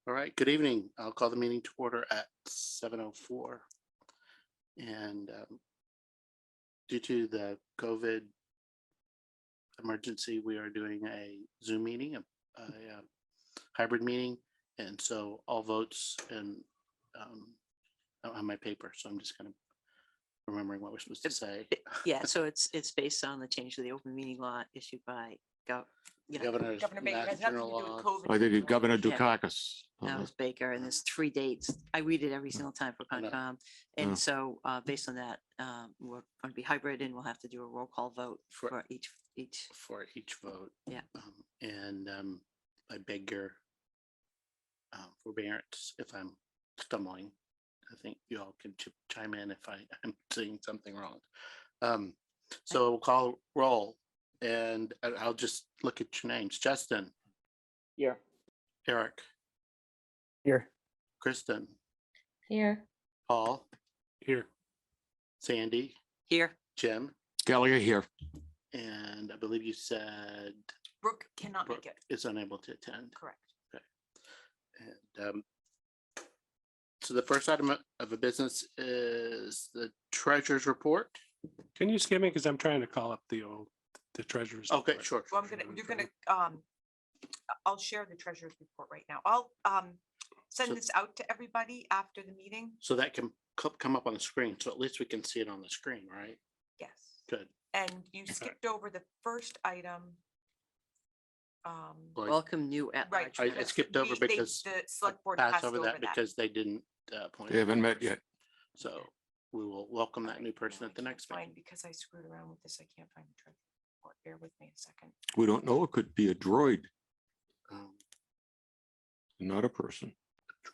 All right, good evening. I'll call the meeting to order at 7:04. And due to the COVID emergency, we are doing a Zoom meeting, a hybrid meeting. And so all votes and I don't have my paper, so I'm just kind of remembering what we're supposed to say. Yeah, so it's based on the change to the open meeting law issued by Governor's Governor Baker has nothing national to do with law. COVID. I think Governor Yeah. Dukakis. that was Baker, and there's 3 dates. I read it every single time for I know. Concom. Yeah. And so based on that, we're going to be hybrid and we'll have to do a roll call vote For- for each. For each vote. Yeah. And I beg your forbearance if I'm stumbling. I think you all can chime in if I'm saying something wrong. So we'll call roll, and I'll just look at your names. Justin. Here. Eric. Here. Kristen. Here. Paul. Here. Sandy. Here, Jim. Gallagher here. And I believe you said Brooke cannot Brooke make it. is unable to attend. Correct. And so the first item of a business is the treasurer's report. Can you skip me? Because I'm trying to call up the treasurer's. Okay, report. sure. Well, I'll share the treasurer's report right now. I'll send So- this out to everybody after the meeting. So that can come up on the screen, so at least we can see it on the screen, right? Yes. Good. And you skipped over the first item. Like, welcome new at Right. large. I members. skipped over because The I select board passed passed over that because they didn't appoint. They haven't met members. yet. So we will welcome that new person No, at the I can't next find, meeting. because I screwed around with this, I can't find the treasurer's report. Bear with me a second. We don't know. It could be a droid, Um, not a person.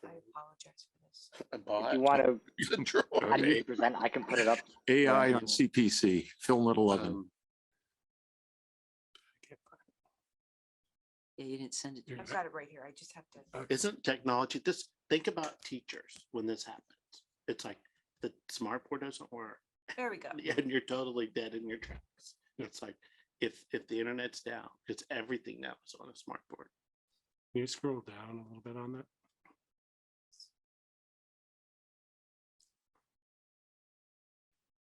I apologize for this. I bought If you want to, it's a how do you droid. present? I can put it up. AI on CPC, Phil Middleton. Yeah, you didn't send it to I've us. got it right here. I just have to. Isn't technology, just think about teachers when this happens. It's like the smart board doesn't work There we go. and you're totally dead in your tracks. It's like if the internet's down, it's everything now is on a smart board. Can you scroll down a little bit on that?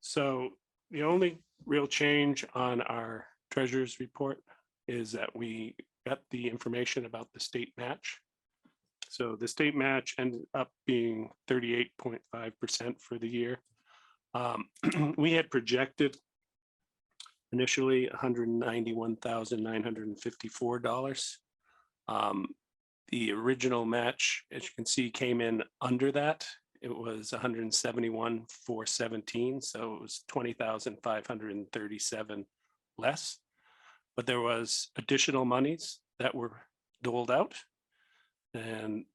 So the only real change on our treasurer's report is that we got the information about the state match. So the state match ended up being 38.5% for the year. We had projected initially $191,954. The original match, as you can see, came in under that. It was 171,417, so it was 20,537 less. But there was additional monies that were doled out, and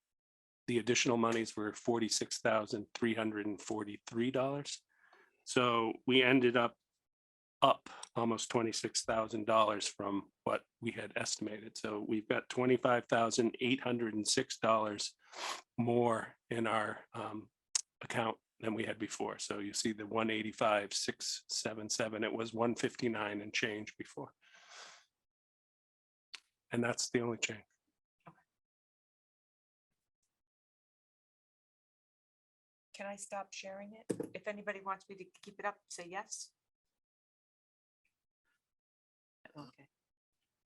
the additional monies were $46,343. So we ended up almost $26,000 from what we had estimated. So we've got $25,806 more in our account than we had before. So you see the 185,677. It was 159 and change before. And that's the only change. Can I stop sharing it? If anybody wants me to keep it up, say yes. Okay.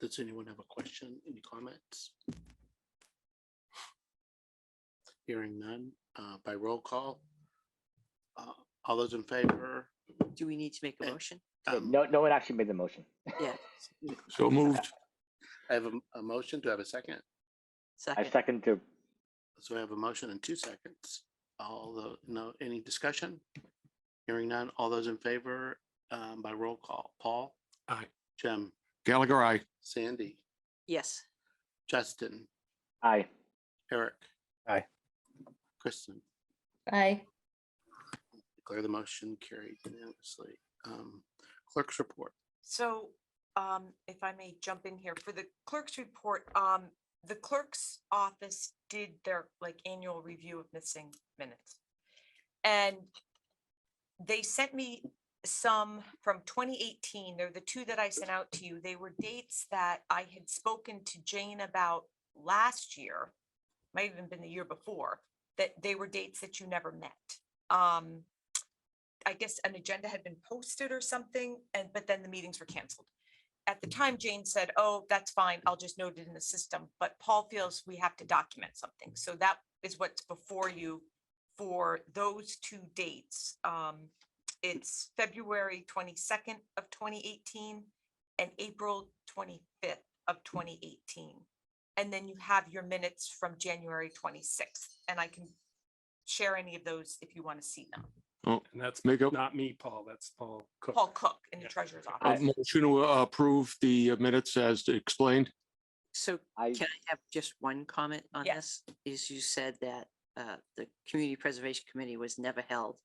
Does anyone have a question? Any comments? Hearing none, by roll call. All those in favor? Do we need to make a motion? No one actually made the motion. Yeah. So moved. I have a motion. Do I have a second? I Second. second to, So I have a motion in 2 seconds. Any discussion? Hearing none, all those in favor by roll call. Paul? Aye. Jim? Gallagher, aye. Sandy? Yes. Justin? aye. Eric? Aye. Kristen? Aye. Declare the motion carried unanimously. Clerk's report. So if I may jump in here for the clerk's report, the clerk's office did their annual review of missing minutes. And they sent me some from 2018. They're the 2 that I sent out to you. They were dates that I had spoken to Jane about last year might have even been the year before, that they were dates that you never met. I guess an agenda had been posted or something, but then the meetings were canceled. At the time, Jane said, oh, that's fine, I'll just note it in the system, but Paul feels we have to document something. So that is what's before you for those two dates. It's February 22nd of 2018 and April 25th of 2018. And then you have your minutes from January 26th, and I can share any of those if you want to see them. Oh, And that's make a not me, Paul, that's Paul Cook. Paul Cook in the Yeah. treasurer's a office. motion to approve the minutes as explained. So I, can I have just one comment on Yes. this? Is you said that the Community Preservation Committee was never held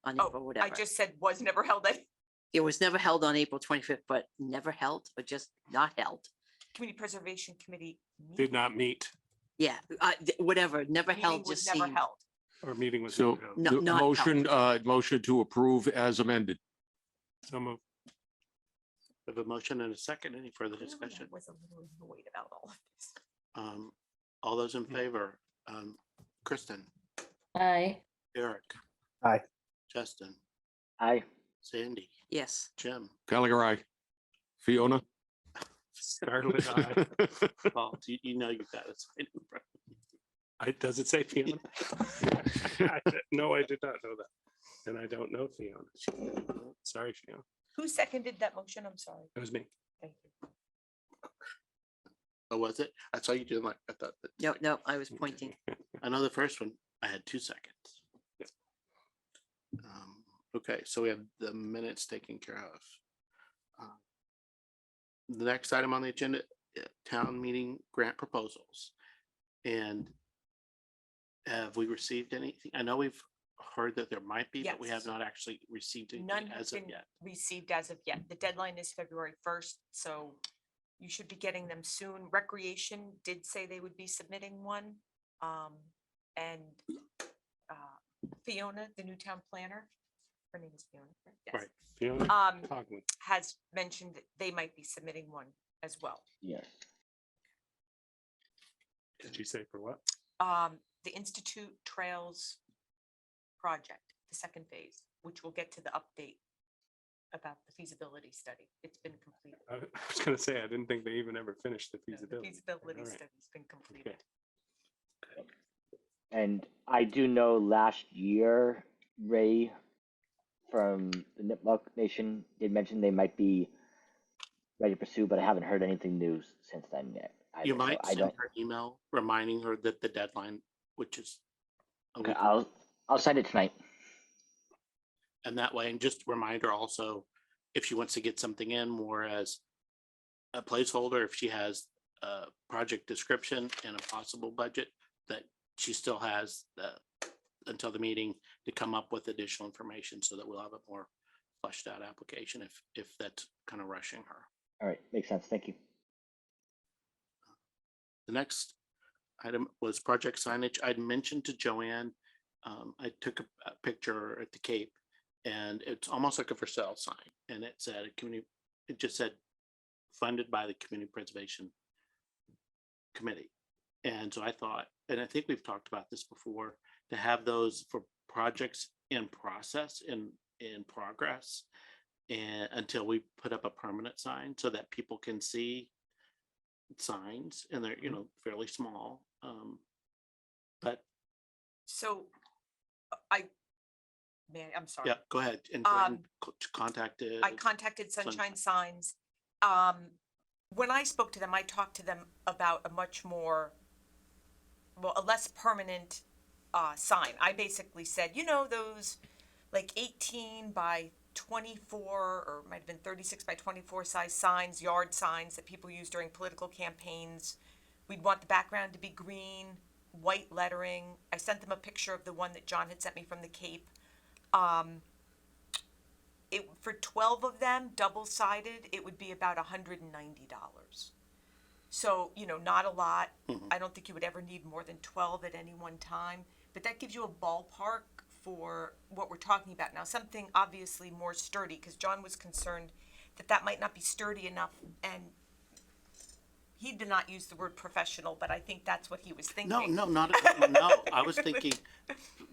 on Oh, April whatever. I just said was never held at It was never held on April 25th, but never held or just not held? Community Preservation Committee. Did not meet, Yeah, whatever, never Meeting held was just never seemed. held. or meeting was. So never held. No, the not motion to approve as amended. So moved. We have a motion and a second. Any further Clearly I discussion? was a little annoyed about all of this. All those in favor? Kristen, Aye. Eric. Aye. Justin, I, Sandy, Yes. Jim, Gallagher, aye. Fiona? Scarlett, aye. Paul, you know you've got it. Does it say Fiona? No, I did not know that. And I don't know Fiona. Sorry, Fiona. Who seconded that motion? I'm sorry. It was me. Thank you. Oh, was it? I saw you doing like, I thought that. No, no, I was pointing. I know the first one, I had 2 seconds. Yes. Okay, so we have the minutes taken care of. The next item on the agenda, town meeting grant proposals. And have we received anything? I know we've heard that there might be, but we have Yes. not actually received None anything have as of been yet. received as of yet. The deadline is February 1st, so you should be getting them soon. Recreation did say they would be submitting one. And Fiona, the new town planner, her name is Fiona, right? Yes. Right. Fiona Cogman. Has mentioned that they might be submitting one as well. yes. Did she say for what? The Institute Trails project, the second phase, which we'll get to the update about the feasibility study. It's been completed. I was gonna say, I didn't think they even ever finished the No, the feasibility. feasibility All right. study's been completed. And I do know last year, Ray from the Nipmuc Nation did mention they might be ready to pursue, but I haven't heard anything new since then yet. You either, so might I send don't, her an email reminding her that the deadline, which is a okay, week, I'll send it tonight. and that way, and just remind her also, if she wants to get something in more as a placeholder, if she has a project description and a possible budget, that she still has until the meeting to come up with additional information so that we'll have a more fleshed out application if that's kind of rushing her. All right, makes sense. Thank you. The next item was project signage. I'd mentioned to Joanne, I took a picture at the Cape and it's almost like a for sale sign. And it said, it just said funded by the Community Preservation Committee. And so I thought, and I think we've talked about this before, to have those for projects in process, in progress, and until we put up a permanent sign so that people can see signs and they're, fairly small. But So I'm sorry. yeah, go ahead and contact it. I contacted Sunshine Sunshine. Signs. When I spoke to them, I talked to them about a much more, a less permanent sign. I basically said, those like 18 by 24 or might have been 36 by 24 size signs, yard signs that people use during political campaigns. We'd want the background to be green, white lettering. I sent them a picture of the one that John had sent me from the Cape. For 12 of them, double-sided, it would be about $190. So, not a lot. I don't think you would ever need more than 12 at any one time, but that gives you a ballpark for what we're talking about. Now, something obviously more sturdy, because John was concerned that might not be sturdy enough, and he did not use the word professional, but I think that's what he was thinking. No, not, no, I was thinking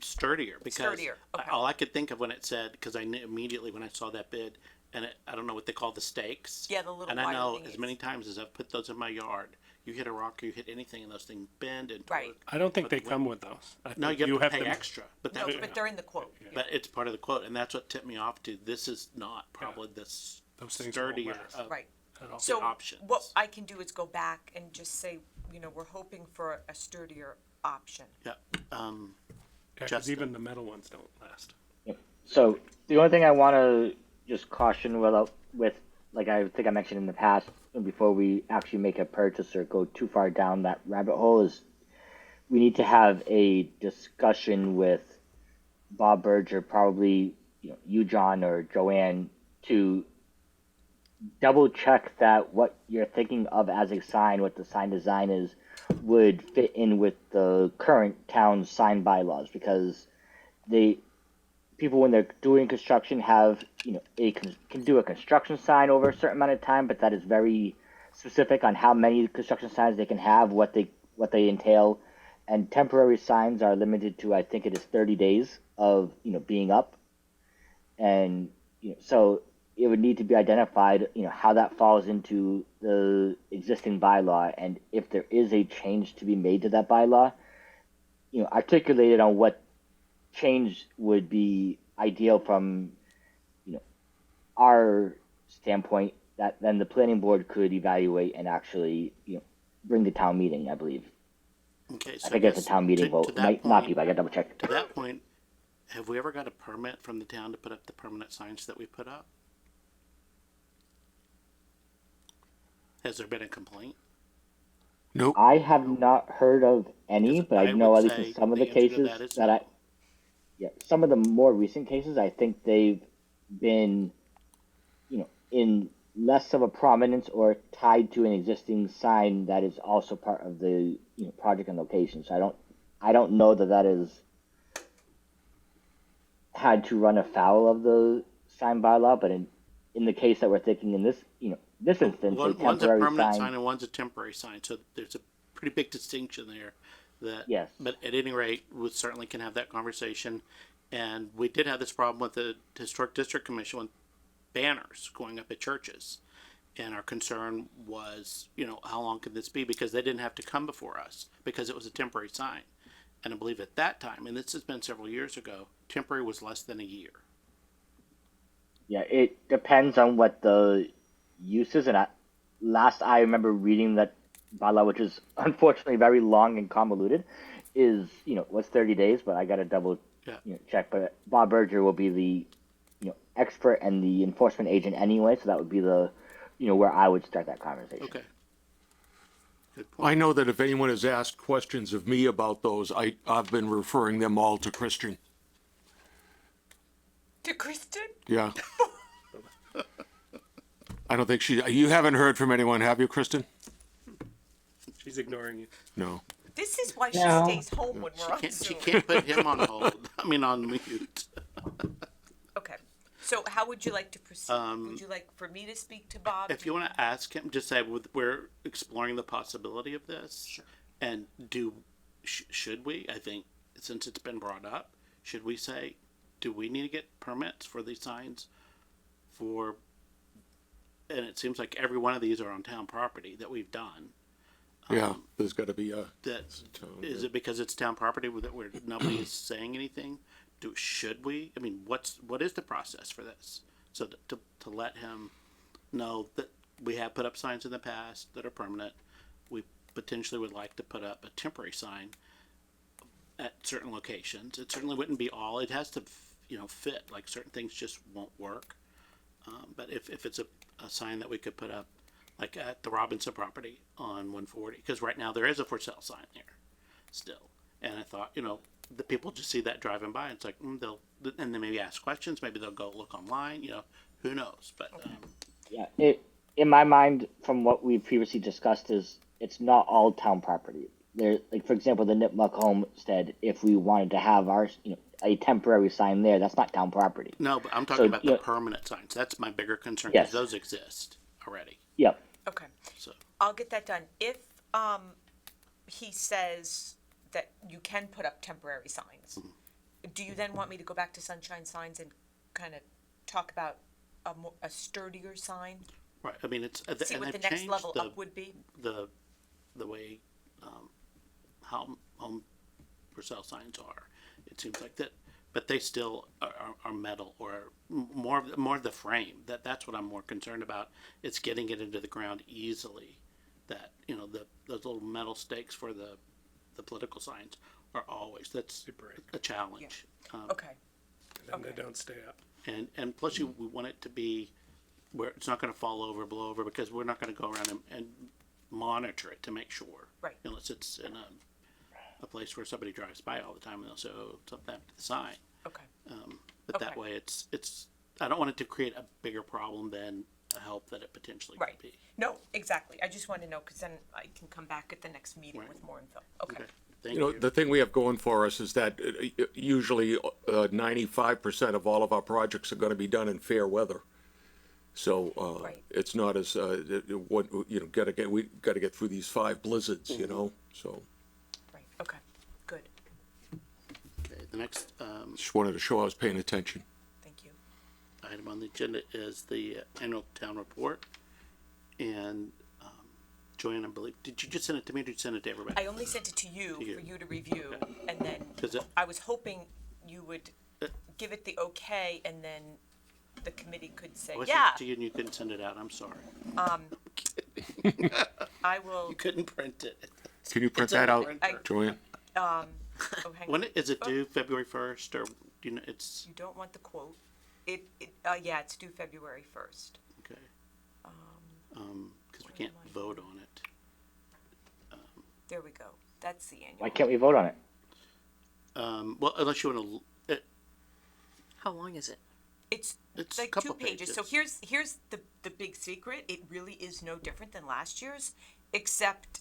sturdier because Sturdier, okay. all I could think of when it said, because I knew immediately when I saw that bid, and I don't know what they call the stakes. Yeah, the little And I wire know as thingies. many times as I've put those in my yard, you hit a rock or you hit anything and those things bend and Right. torque. I don't think But they when- come with those. I No, think you have to pay extra, but No, that's, but they're in the quote. Yeah. but it's part of the quote, and that's what tipped me off to, this is not probably this Those things won't sturdier last. of Right. at all. So options. what I can do is go back and just say, we're hoping for a sturdier option. Yeah, Yeah, 'cause Justin. even the metal ones don't last. So the only thing I want to just caution with, like I think I mentioned in the past, before we actually make a purchase or go too far down that rabbit hole, is we need to have a discussion with Bob Berger, probably you, John, or Joanne, to double check that what you're thinking of as a sign, what the sign design is, would fit in with the current town sign bylaws, because people when they're doing construction have can do a construction sign over a certain amount of time, but that is very specific on how many construction signs they can have, what they entail, and temporary signs are limited to, I think it is 30 days of being up, and so it would need to be identified how that falls into the existing bylaw, and if there is a change to be made to that bylaw, articulated on what change would be ideal from our standpoint, that then the planning board could evaluate and actually bring to town meeting, I believe. okay. I So think it's a guess town meeting to vote. It that might not point- be, but I gotta double check. To that point, have we ever got a permit from the town to put up the permanent signs that we put up? Has there been a complaint? Nope. I have not heard of any, Because but I I know would at least say in some of the the answer to cases that is that no. some of the more recent cases, I think they've been, in less of a prominence or tied to an existing sign that is also part of the project and location. So I don't know that is had to run afoul of the sign bylaw, but in the case that we're thinking in this instance, One's a temporary permanent sign. sign and one's a temporary sign, so there's a pretty big distinction there. That Yes. But at any rate, we certainly can have that conversation. And we did have this problem with the Historic District Commission with banners going up at churches. And our concern was, how long could this be? Because they didn't have to come before us because it was a temporary sign. And I believe at that time, and this has been several years ago, temporary was less than a year. Yeah, it depends on what the use is. And last I remember reading that bylaw, which is unfortunately very long and convoluted, is was 30 days. But I got to double check. But Bob Berger will be the expert and the enforcement agent anyway, so that would be the where I would start that conversation. Okay. Good point. I know that if anyone has asked questions of me about those, I've been referring them all to Christian. To Kristen? Yeah. I don't think you haven't heard from anyone, have you, Kristen? She's ignoring you. No. This is why she No. stays home when we're on She Zoom. can't put him on hold. I mean, on mute. Okay, so how would you like to proceed? Would you like for me to speak to Bob? If you want to ask him, just say we're exploring the possibility of this. Sure. And should we? I think since it's been brought up, should we say, do we need to get permits for these signs? And it seems like every one of these are on town property that we've done. Yeah, there's got to be a. Is it because it's town property that nobody is saying anything? Should we? I mean, what is the process for this? So to let him know that we have put up signs in the past that are permanent. We potentially would like to put up a temporary sign at certain locations. It certainly wouldn't be all. It has to, fit. Like certain things just won't work. But if it's a sign that we could put up, like at the Robinson property on 140, because right now there is a for sale sign there still. And I thought, the people just see that driving by and it's like, and they maybe ask questions. Maybe they'll go look online, who knows? But, Yeah, in my mind, from what we've previously discussed, is it's not all town property. There, like for example, the Nipmuc Homestead. If we wanted to have our, a temporary sign there, that's not town property. no, but I'm talking about the yeah. permanent signs. That's my bigger concern Yes. because those exist already. Yep. Okay, So, I'll get that done. If, he says that you can put up temporary signs, do you then want me to go back to Sunshine Signs and kind of talk about a sturdier sign? right, I mean, it's, See and what the they've next changed level up would be? the way, how home for sale signs are. It seems like that, but they still are metal or more of the frame. That's what I'm more concerned about. It's getting it into the ground easily. That, you know, those little metal stakes for the political signs are always, that's They break. a challenge. Okay, And then Okay. they don't stay up. And plus we want it to be where it's not gonna fall over, blow over, because we're not gonna go around and monitor it to make sure. Right. Unless it's in a place where somebody drives by all the time and they'll say, oh, something happened to the sign. okay, But that Okay. way it's, I don't want it to create a bigger problem than a help that it potentially right. could be. No, exactly. I just want to know, because then I can come back at the next meeting Right. with more info. Okay, Okay, thank You know, you. the thing we have going for us is that usually 95% of all of our projects are gonna be done in fair weather. So, Right. it's not as, what, you know, we gotta get through these 5 blizzards, you know, so. right, okay, good, Okay, the next, Just wanted to show I was paying attention. thank you. item on the agenda is the annual town report. And, Joanne, I believe, did you just send it to me or did you send it to everybody? I only sent it to you To you. for you to review, and then 'Cause it- I was hoping you would Uh, give it the okay, and then the committee could say, I sent yeah, it to you and you couldn't send it out, I'm sorry. I will, You couldn't print it. Can you print It's on that the out, printer. Joanne? oh, hang on. When, is it due February first or, do you know, it's, You don't want the quote. Yeah, it's due February 1st. okay. Cause we where can't am I? vote on it. There we go. That's the annual. Why can't we vote on it? Well, unless you wanna, How long is it? It's it's a like couple 2 pages. So pages. here's the big secret. It really is no different than last year's, except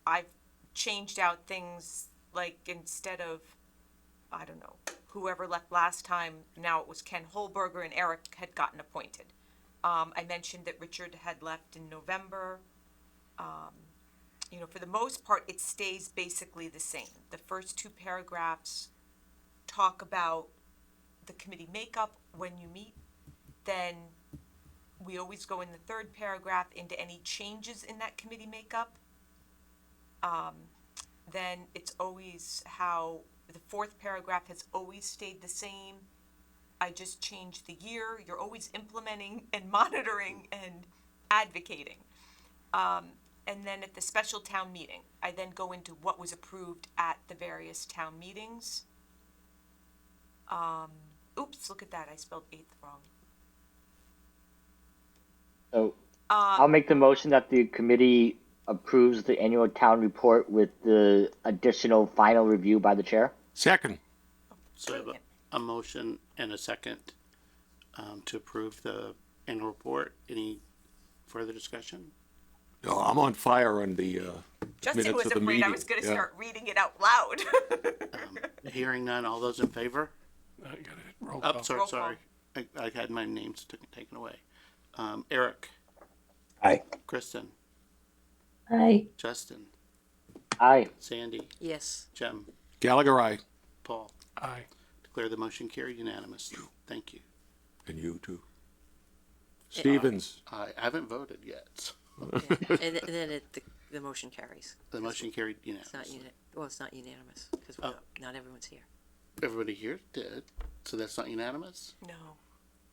I've changed out things like instead of, I don't know, whoever left last time, now it was Ken Holberger and Eric had gotten appointed. I mentioned that Richard had left in November. You know, for the most part, it stays basically the same. The first 2 paragraphs talk about the committee makeup when you meet. Then we always go in the 3rd paragraph into any changes in that committee makeup. Then it's always how the 4th paragraph has always stayed the same. I just changed the year. You're always implementing and monitoring and advocating. And then at the special town meeting, I then go into what was approved at the various town meetings. Oops, look at that. I spelled 8th wrong. So I'll make the motion that the committee approves the annual town report with the additional final review by the chair. Second, So I have Brilliant. a motion and a second, to approve the annual report. Any further discussion? oh, I'm on fire on the, Justin minutes was of the afraid I meeting, was going to yeah. start reading it out loud. Hearing none, all those in favor? I got it. Roll Oh, call. sorry, Roll call. sorry. I had my names taken away. Eric, Aye. Kristen, Aye. Justin, Aye. Sandy, Yes. Jem, Gallagher, aye. Paul. Aye. Declare the motion carried unanimous. Thank you. And you too. Stevens, I haven't voted yet. Yeah. And then the motion carries. The motion carried It's not unanimous. well, it's not unanimous because Oh. not everyone's here. Everybody here did. So that's not unanimous? No,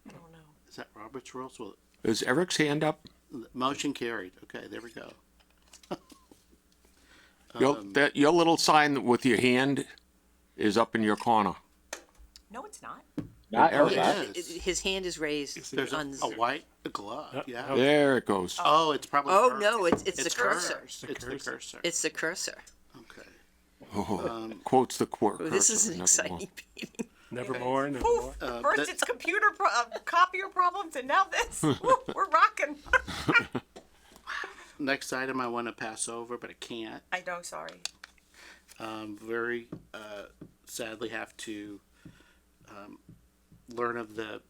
I don't know. Is that Robert's rules? Well, is Eric's hand up? the motion carried. Okay, there we go. Your little sign with your hand is up in your corner. No, it's not. Not Eric. Eric. It is. His hand is raised. There's on a white glove, Uh, yeah. oh. There it goes. Oh, it's probably. Oh hers. no, it's the cursor. hers. It's the cursor. It's the cursor. Okay. Oh, quotes the quirk. Oh, this is an exciting meeting. Nevermore, Poof. nevermore. First that- it's computer copier problems, and now this. Woo, we're rocking. Next item I want to pass over, but I can't. I know, sorry. Very sadly have to learn of the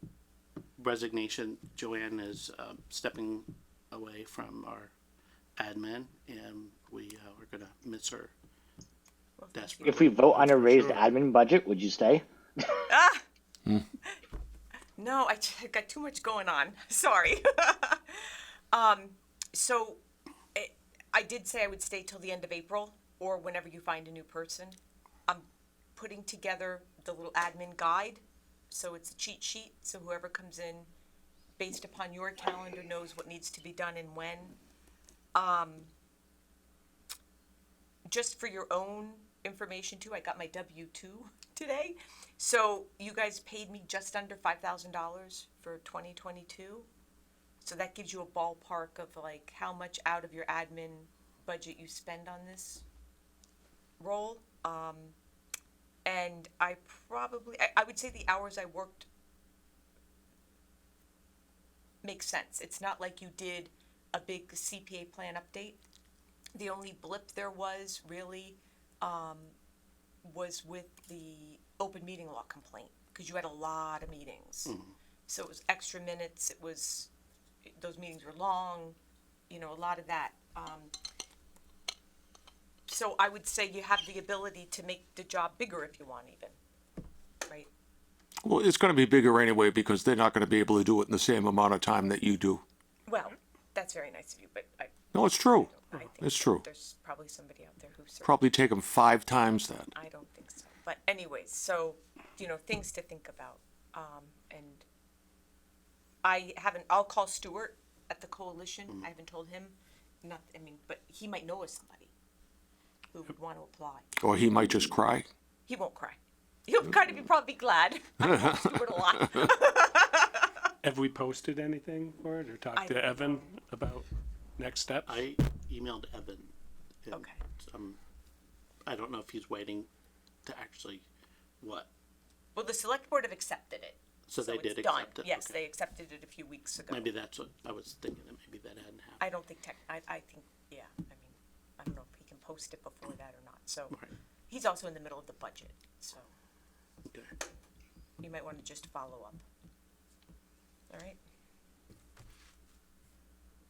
resignation. Joanne is stepping away from our admin, and we are gonna miss her Well, thank you. desperately. If we vote on that's a for raised sure. admin budget, would you stay? Ah! No, got too much going on. Sorry. So I did say I would stay till the end of April or whenever you find a new person. I'm putting together the little admin guide. So it's a cheat sheet. So whoever comes in based upon your calendar knows what needs to be done and when. Just for your own information too, I got my W-2 today. So you guys paid me just under $5,000 for 2022. So that gives you a ballpark of like how much out of your admin budget you spend on this role. And I would say the hours I worked make sense. It's not like you did a big CPA plan update. The only blip there was really was with the open meeting law complaint, because you had a lot of meetings. So it was extra minutes, those meetings were long, a lot of that. So I would say you have the ability to make the job bigger if you want even, right? Well, it's gonna be bigger anyway because they're not gonna be able to do it in the same amount of time that you do. Well, that's very nice of you, but No, it's true. I think It's that true. there's probably somebody out there who's. Probably take them 5 times that. I don't think so. But anyways, so, things to think about. And I'll call Stuart at the coalition. I haven't told him, but he might know of somebody who would want to apply. Or he might just cry. He won't cry. He'll kind of probably be glad. I know Stuart a lot. Have we posted anything for it or I talked to don't Evan about next steps? I emailed Evan. and, Okay. I don't know if he's waiting to actually, what? Well, the select board have accepted it. So they did it's done. accept it? Yes, Okay. they accepted it a few weeks ago. Maybe that's what I was thinking, that maybe that hadn't happened. I don't think I think, yeah, I don't know if he can post it before that or not, so. Right. He's also in the middle of the budget, so Okay. you might wanna just follow up. All right?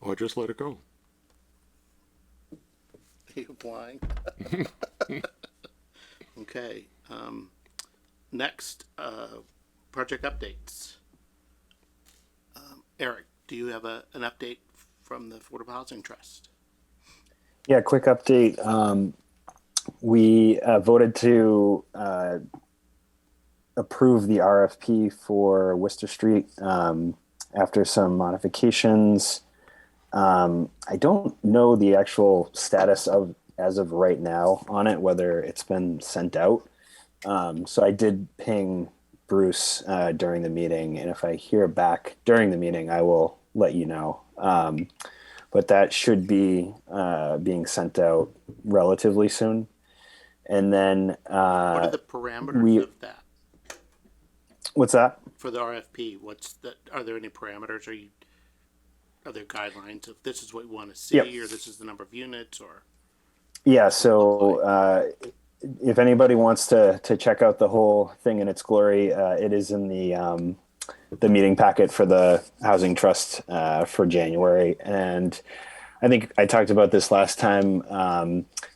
Or just let it go. Are you applying? Okay, next, project updates. Eric, do you have an update from the Affordable Housing Trust? Yeah, quick update. We voted to approve the RFP for Worcester Street after some modifications. I don't know the actual status of as of right now on it, whether it's been sent out. So I did ping Bruce during the meeting, and if I hear back during the meeting, I will let you know. But that should be being sent out relatively soon. And then What are the parameters we- of that? what's that? For the RFP, are there any parameters? Are there guidelines of this is what we want to see, Yep. or this is the number of units, or? Yeah, so if anybody wants to check out the whole thing in its glory, it is in the meeting packet for the Housing Trust for January. And I think I talked about this last time.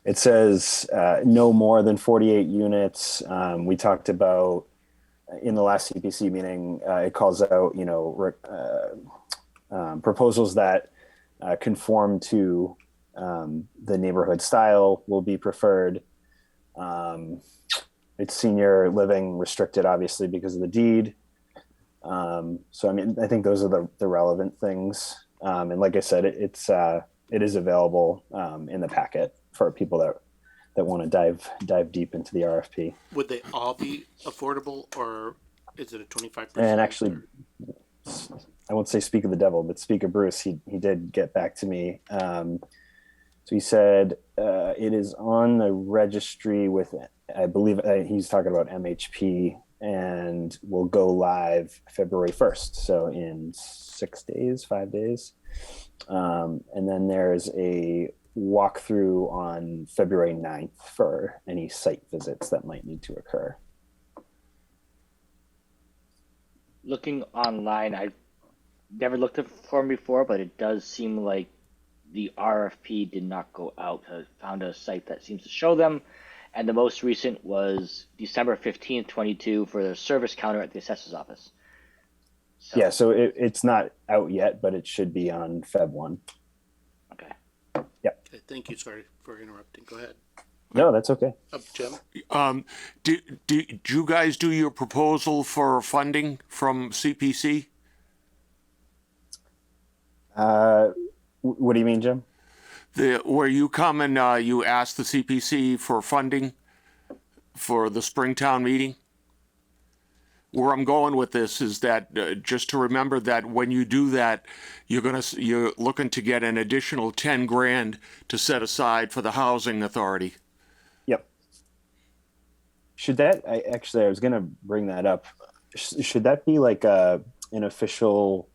It says no more than 48 units. We talked about in the last CPC meeting, it calls out, proposals that conform to the neighborhood style will be preferred. It's senior living restricted, obviously, because of the deed. So, I think those are the relevant things. And like I said, it is available in the packet for people that want to dive deep into the RFP. Would they all be affordable, or is it a 25%? And actually, I won't say speak of the devil, but speak of Bruce. He did get back to me. So he said it is on the registry with, I believe he's talking about MHP, and will go live February 1st. So in 5 days. And then there's a walkthrough on February 9th for any site visits that might need to occur. Looking online, I've never looked at the form before, but it does seem like the RFP did not go out. I found a site that seems to show them, and the most recent was December 15th, 22 for the service counter at the assessor's office. So, Yeah, so it's not out yet, but it should be on Feb 1. okay. Okay, thank you. Sorry for interrupting. Go ahead. No, that's okay. Jim? Did you guys do your proposal for funding from CPC? What do you mean, Jim? Where you come and you ask the CPC for funding for the Springtown meeting? Where I'm going with this is that just to remember that when you do that, you're looking to get an additional 10 grand to set aside for the housing authority. Yep. Should that, I was going to bring that up. Should that be like an official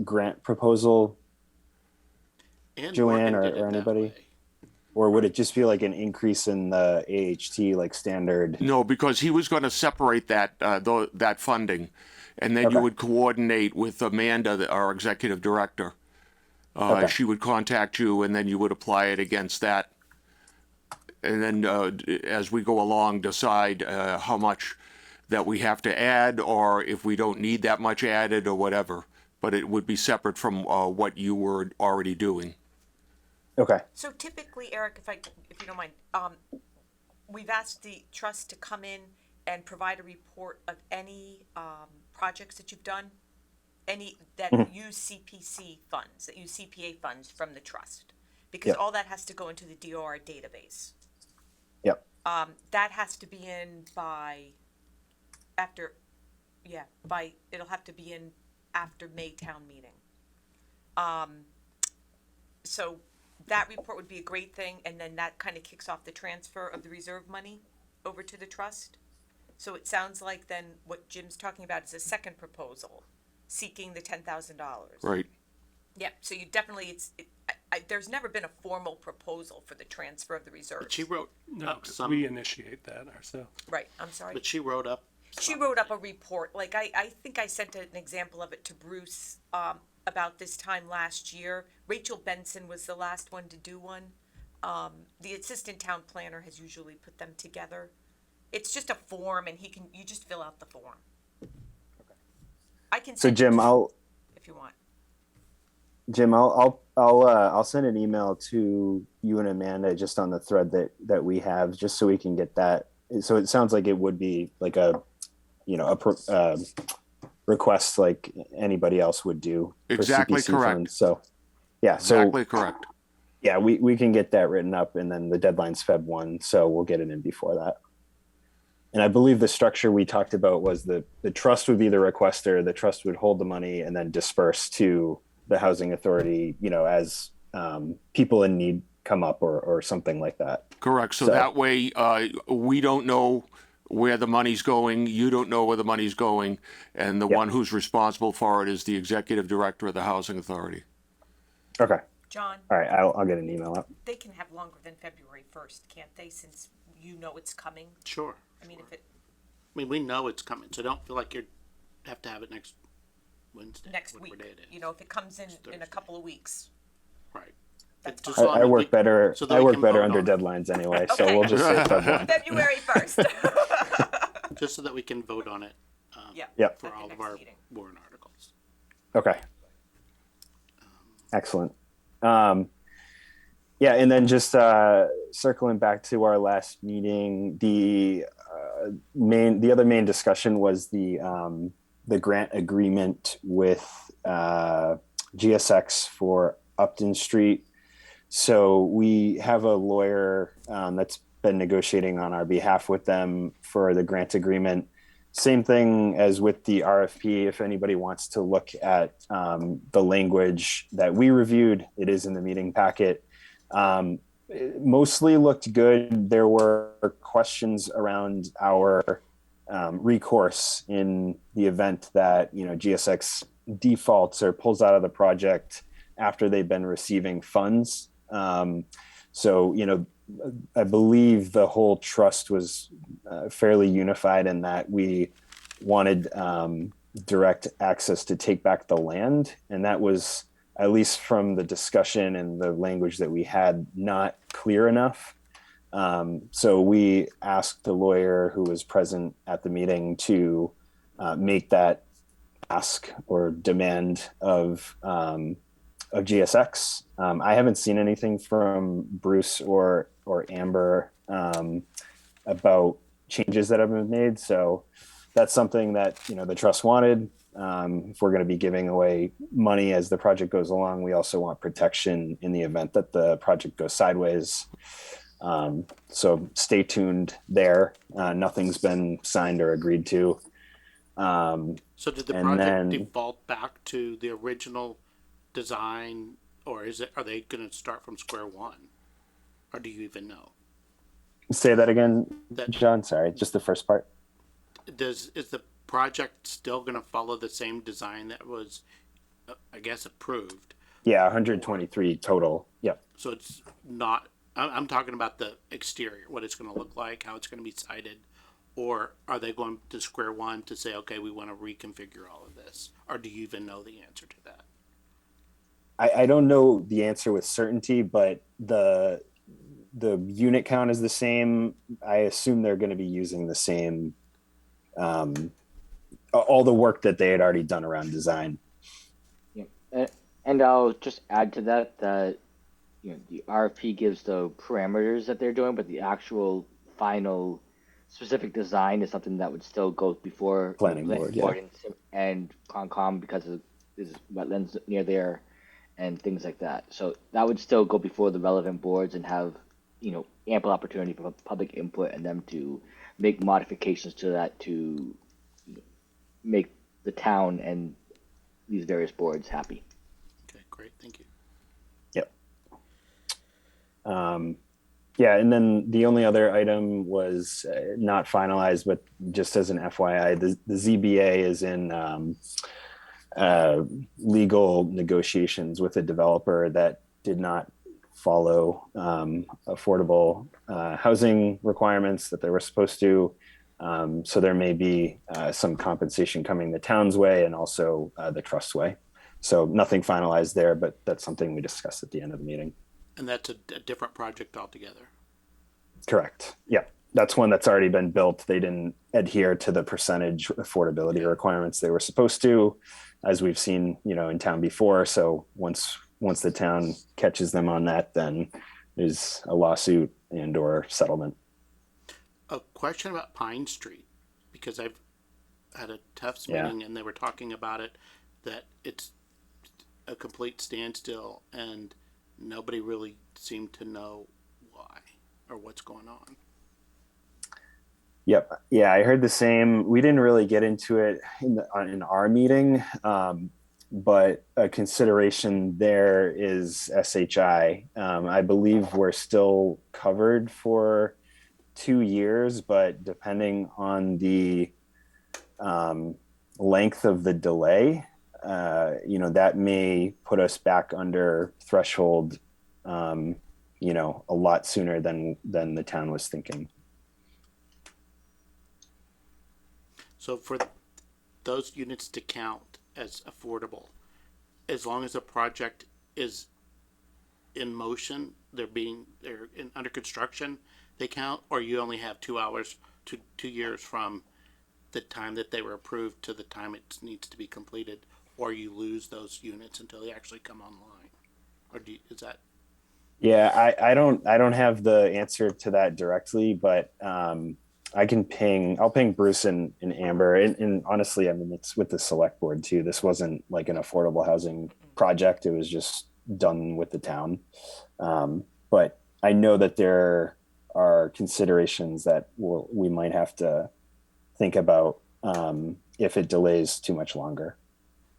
grant proposal, And Joanne Morgan or did it that anybody? way. or would it just be like an increase in the AHT, like standard? No, because he was going to separate that funding, and then you Okay. would coordinate with Amanda, our executive director. Okay. She would contact you, and then you would apply it against that. And then as we go along, decide how much that we have to add, or if we don't need that much added, or whatever. But it would be separate from what you were already doing. Okay. So typically, Eric, if you don't mind, we've asked the trust to come in and provide a report of any projects that you've done, any that use CPC funds, that use CPA funds from the trust, because Yep. all that has to go into the DOR database. Yep. That has to be in it'll have to be in after May town meeting. So that report would be a great thing, and then that kind of kicks off the transfer of the reserve money over to the trust. So it sounds like then what Jim's talking about is a second proposal, seeking the $10,000. Right. Yep, so you definitely, there's never been a formal proposal for the transfer of the reserves. But she wrote No, up some, we initiate that ourselves. Right, I'm sorry. but she wrote up. She wrote up a report, like I think I sent an example of it to Bruce, about this time last year. Rachel Benson was the last one to do one. The assistant town planner has usually put them together. It's just a form, and you just fill out the form. I can So send it Jim, to you if you want. I'll send an email to you and Amanda just on the thread that we have, just so we can get that. So it sounds like it would be like a request like anybody else would do. for Exactly CPC correct. funds. So yeah, Exactly correct. yeah, we can get that written up, and then the deadline's Feb 1, so we'll get it in before that. And I believe the structure we talked about was the trust would be the requester, the trust would hold the money and then disperse to the housing authority, as people in need come up or something like that. Correct. So So- that way, we don't know where the money's going. You don't know where the money's going. And the Yep. one who's responsible for it is the executive director of the housing authority. Okay. John, All right. I'll get an email up. they can have longer than February 1st, can't they, since you know it's coming? Sure. I mean, if it, I mean, we know it's coming, so don't feel like you have to have it next Wednesday. next whatever week, day it is. if it comes in a Thursday. couple of weeks, Right. that's Just fine. long I as work we- better. so that I we work can better vote under on it. deadlines anyway, so Okay. we'll just say Feb 1. February 1st. Just so that we can vote on it. Yeah. Yep. For At the all of next our meeting. warrant articles. Okay. Excellent. Yeah, and then just circling back to our last meeting, the other main discussion was the grant agreement with GSX for Upton Street. So we have a lawyer that's been negotiating on our behalf with them for the grant agreement. Same thing as with the RFP. If anybody wants to look at the language that we reviewed, it is in the meeting packet. It mostly looked good. There were questions around our recourse in the event that GSX defaults or pulls out of the project after they've been receiving funds. So I believe the whole trust was fairly unified in that we wanted direct access to take back the land, and that was at least from the discussion and the language that we had, not clear enough. So we asked the lawyer who was present at the meeting to make that ask or demand of GSX. I haven't seen anything from Bruce or Amber about changes that have been made. So that's something that, you know, the trust wanted. If we're going to be giving away money as the project goes along, we also want protection in the event that the project goes sideways. So stay tuned there. Nothing's been signed or agreed to. So did the And project then- default back to the original design, or are they gonna start from square one? Or do you even know? Say that again, That- John. Sorry, just the first part. Is the project still gonna follow the same design that was, I guess, approved? Yeah, 123 total. Yep. So it's not, I'm talking about the exterior, what it's gonna look like, how it's gonna be sided. Or are they going to square one to say, okay, we wanna reconfigure all of this? Or do you even know the answer to that? I don't know the answer with certainty, but the unit count is the same. I assume they're going to be using the same, all the work that they had already done around design. And I'll just add to that that the RFP gives the parameters that they're doing, but the actual final specific design is something that would still go before Planning board, yeah. and Concom because there's wetlands near there and things like that. So that would still go before the relevant boards and have ample opportunity for public input and them to make modifications to that to make the town and these various boards happy. Okay, great, thank you. Yeah, and then the only other item was not finalized, but just as an FYI, the ZBA is in legal negotiations with a developer that did not follow affordable housing requirements that they were supposed to. So there may be some compensation coming the town's way and also the trust way. So nothing finalized there, but that's something we discussed at the end of the meeting. And that's a different project altogether. Correct. Yeah. That's one that's already been built. They didn't adhere to the percentage affordability requirements they were supposed to, as we've seen, in town before. So once the town catches them on that, then there's a lawsuit and or settlement. A question about Pine Street, because I've had a Tufts Yeah. meeting and they were talking about it, that it's a complete standstill and nobody really seemed to know why or what's going on. Yep. Yeah, I heard the same. We didn't really get into it in our meeting, but a consideration there is SHI. I believe we're still covered for 2 years, but depending on the length of the delay, that may put us back under threshold, a lot sooner than the town was thinking. So for those units to count as affordable, as long as the project is in motion, they're under construction, they count, or you only have 2 hours to 2 years from the time that they were approved to the time it needs to be completed, or you lose those units until they actually come online, or is that? Yeah, I don't have the answer to that directly, but I'll ping Bruce and Amber, and honestly, I mean, it's with the select board too. This wasn't like an affordable housing project. It was just done with the town. But I know that there are considerations that we might have to think about if it delays too much longer.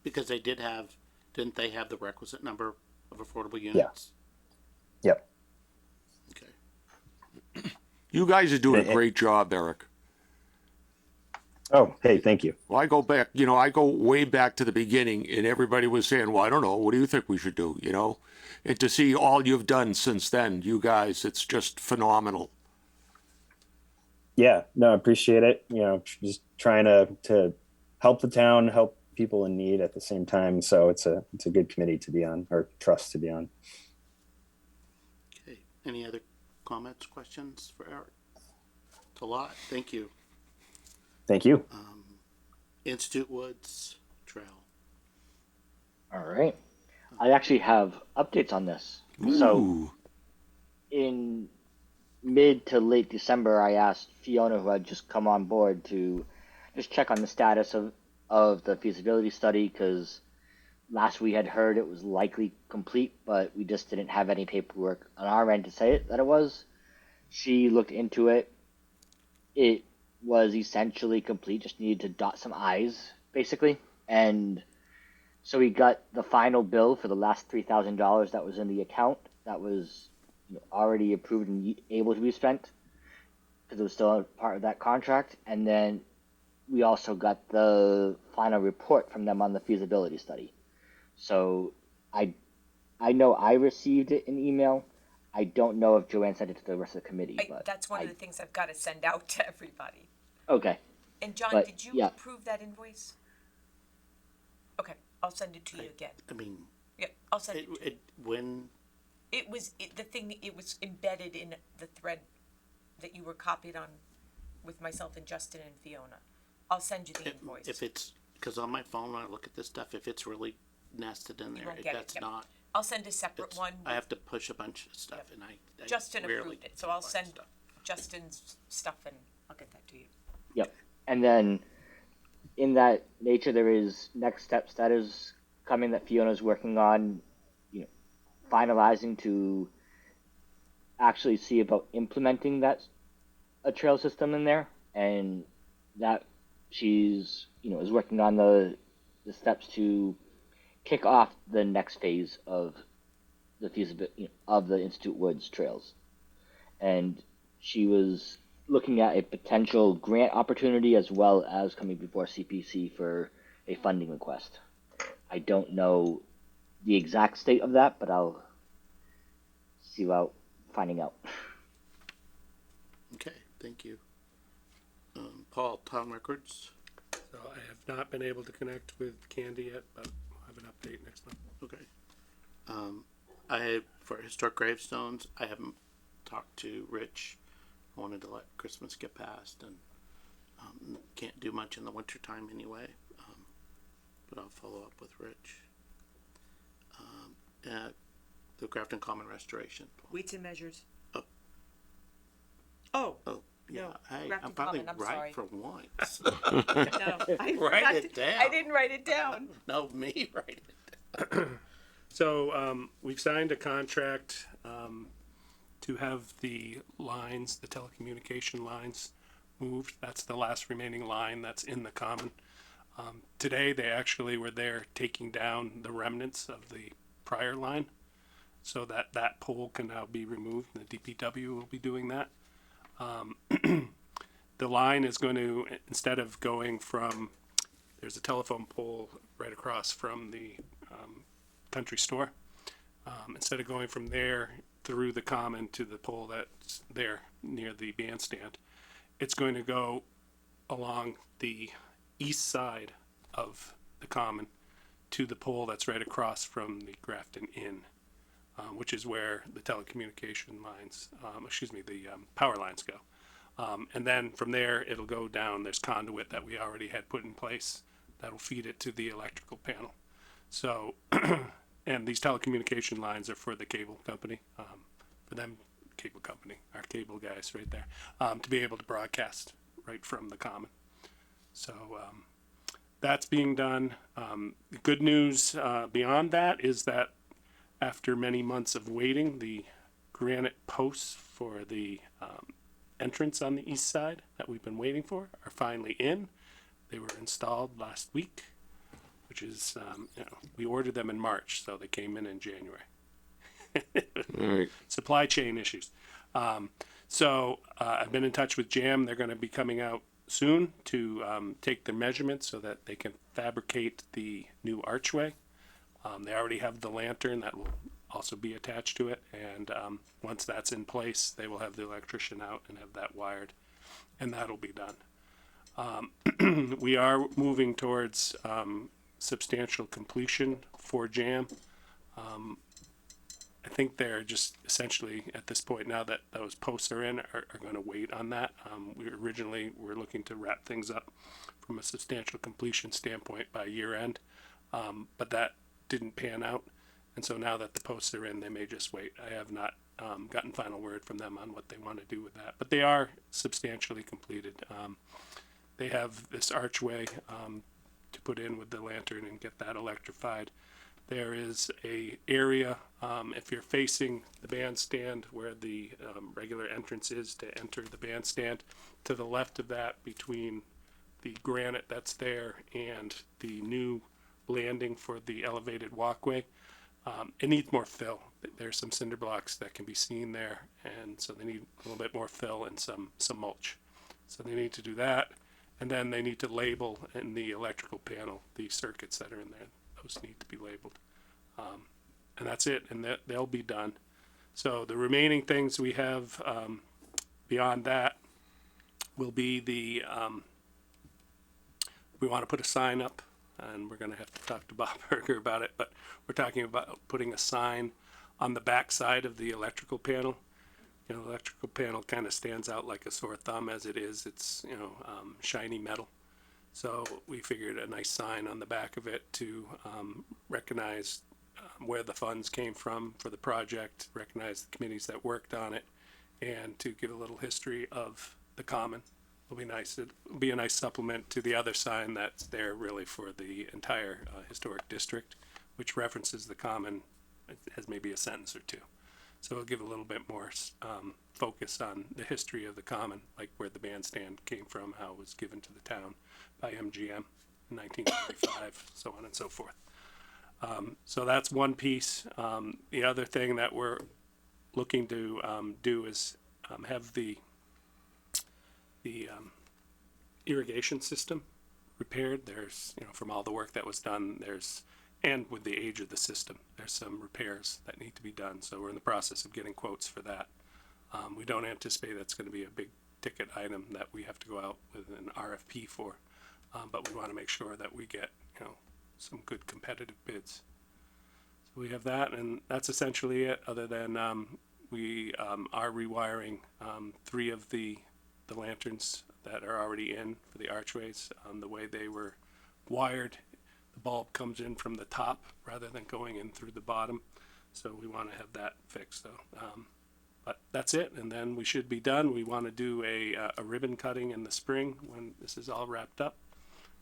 Because didn't they have the requisite number of affordable units? Yep. Okay. You guys are doing a great job, Eric. Oh, hey, thank you. Well, I go back, I go way back to the beginning and everybody was saying, well, I don't know. What do you think we should do? And to see all you've done since then, you guys, it's just phenomenal. Yeah, no, I appreciate it. Just trying to help the town, help people in need at the same time. So it's a good committee to be on, or trust to be on. Okay, any other comments, questions for Eric? It's a lot, thank you. Thank you. Institute Woods Trail. All right. I actually have updates on this. So Ooh. in mid to late December, I asked Fiona, who had just come on board, to just check on the status of the feasibility study, because last we had heard it was likely complete, but we just didn't have any paperwork on our end to say that it was. She looked into it. It was essentially complete, just needed to dot some I's, basically. And so we got the final bill for the last $3,000 that was in the account that was already approved and able to be spent, because it was still a part of that contract. And then we also got the final report from them on the feasibility study. So I know I received it in email. I don't know if Joanne sent it to the rest of the committee, but That's one of the things I've got to send out to everybody. okay. And John, But, did you yeah. approve that invoice? Okay, I'll send it to you again. I mean, Yeah, I'll send it to you. when, It was, the thing, it was embedded in the thread that you were copied on with myself and Justin and Fiona. I'll send you the invoice. if it's, because on my phone, when I look at this stuff, if it's really nested in there, won't get it, that's yep. not. I'll send a separate It's- one. I have to push a bunch of stuff and I Justin rarely approved it, so I'll find send stuff. Justin's stuff and I'll get that to you. Yep. And then in that nature, there is next steps that is coming that Fiona's working on, finalizing to actually see about implementing that a trail system in there, and that she's is working on the steps to kick off the next phase of the feasibility of the Institute Woods trails. And she was looking at a potential grant opportunity as well as coming before CPC for a funding request. I don't know the exact state of that, but I'll see about finding out. Okay, thank you. Paul, town records, So I have not been able to connect with Candy yet, but I'll have an update next month. okay. For historic gravestones, I haven't talked to Rich. I wanted to let Christmas get past and, can't do much in the winter time anyway. But I'll follow up with Rich. At the Grafton Common Restoration. Weights and measures. Oh. Oh, Oh, yeah, No, hey, Grafton I'm finally Common, I'm right sorry. for once. no, I Write forgot it to- down. I didn't write it down. No, me, write it. So we've signed a contract to have the lines, the telecommunication lines moved. That's the last remaining line that's in the common. Today, they actually were there taking down the remnants of the prior line so that that pole can now be removed. The DPW will be doing that. The line is going to, instead of going from, there's a telephone pole right across from the country store. Instead of going from there through the common to the pole that's there near the bandstand, it's going to go along the east side of the common to the pole that's right across from the Grafton Inn, which is where the telecommunication lines, the power lines go. And then from there, it'll go down. There's conduit that we already had put in place that'll feed it to the electrical panel. So, and these telecommunication lines are for the cable company, for them, cable company, our cable guys right there, to be able to broadcast right from the common. So that's being done. The good news beyond that is that after many months of waiting, the granite posts for the entrance on the east side that we've been waiting for are finally in. They were installed last week, which is, we ordered them in March, so they came in January. All right. Supply chain issues. So I've been in touch with JAM. They're going to be coming out soon to take the measurements so that they can fabricate the new archway. They already have the lantern that will also be attached to it, and once that's in place, they will have the electrician out and have that wired, and that'll be done. We are moving towards substantial completion for JAM. I think they're just essentially at this point, now that those posts are in, are going to wait on that. We originally were looking to wrap things up from a substantial completion standpoint by year end, but that didn't pan out. And so now that the posts are in, they may just wait. I have not gotten final word from them on what they want to do with that, but they are substantially completed. They have this archway to put in with the lantern and get that electrified. There is a area, if you're facing the bandstand where the regular entrance is to enter the bandstand, to the left of that between the granite that's there and the new landing for the elevated walkway, it needs more fill. There's some cinder blocks that can be seen there, and so they need a little bit more fill and some mulch. So they need to do that, and then they need to label in the electrical panel the circuits that are in there. Those need to be labeled, and that's it, and they'll be done. So the remaining things we have beyond that will be the we want to put a sign up, and we're going to have to talk to Bob Berger about it, but we're talking about putting a sign on the back side of the electrical panel. You know, the electrical panel kind of stands out like a sore thumb as it is. It's, you know, shiny metal. So we figured a nice sign on the back of it to recognize where the funds came from for the project, recognize the committees that worked on it, and to give a little history of the common. It'll be nice. It'll be a nice supplement to the other sign that's there really for the entire historic district, which references the common as maybe a sentence or two. So it'll give a little bit more focus on the history of the common, like where the bandstand came from, how it was given to the town by MGM in 1945, so on and so forth. So that's one piece. The other thing that we're looking to do is have the irrigation system repaired. There's, you know, from all the work that was done, and with the age of the system, there's some repairs that need to be done. So we're in the process of getting quotes for that. We don't anticipate that's going to be a big ticket item that we have to go out with an RFP for, but we want to make sure that we get, you know, some good competitive bids. So we have that, and that's essentially it, other than we are rewiring 3 of the lanterns that are already in for the archways. The way they were wired, the bulb comes in from the top rather than going in through the bottom. So we want to have that fixed. So, but that's it. And then we should be done. We want to do a ribbon cutting in the spring when this is all wrapped up.